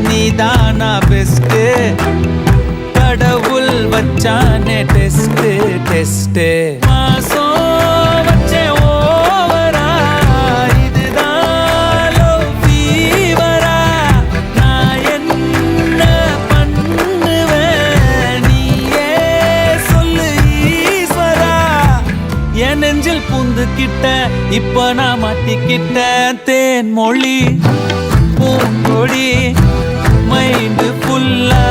நீதானா best கடவுள் வச்சானே test test மாசம் வச்சே ஓவரா இதுதான் லவ் ஃபீவரா நான் என்ன பண்ணுவேன் நீயே சொல்லு ஈஸ்வரா என் நெஞ்சில் பூந்துக்கிட்ட இப்ப நான் மாட்டிக்கிட்ட தேன் மொழி பூங்கொடி மைண்டு ஃபுல்லா